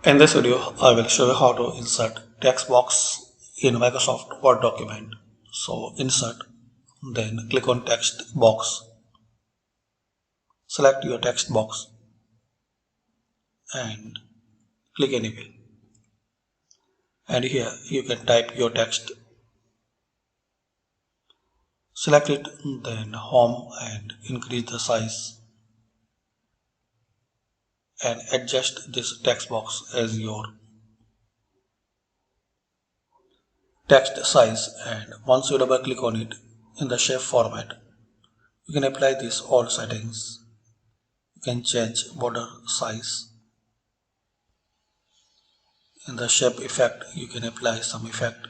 In this video, I will show you how to insert text box in Microsoft Word document. So insert, then click on text box, select your text box and click anywhere. And here you can type your text. Select it, then home and increase the size and adjust this text box as your text size. And once you double click on it in the shape format, you can apply these all settings. You can change border size. In the shape effect, you can apply some effect.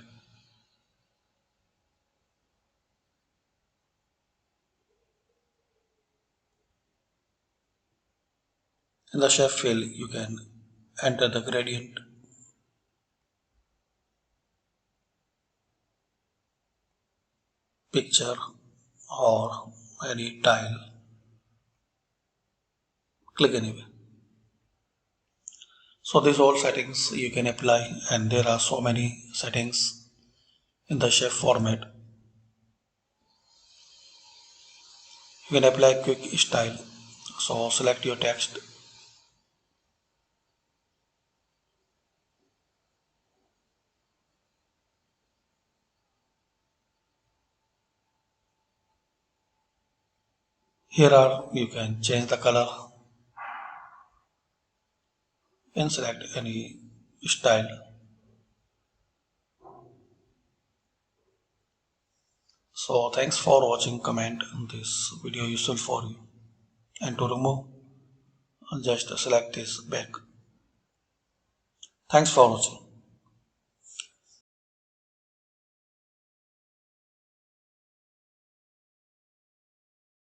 In the shape fill, you can enter the gradient. Picture or any tile. Click anywhere. So these all settings you can apply, and there are so many settings in the shape format. You can apply quick style. So select your text. Here are you can change the color and select any style. So thanks for watching. Comment this video useful for you, and to remove just select this back. Thanks for watching.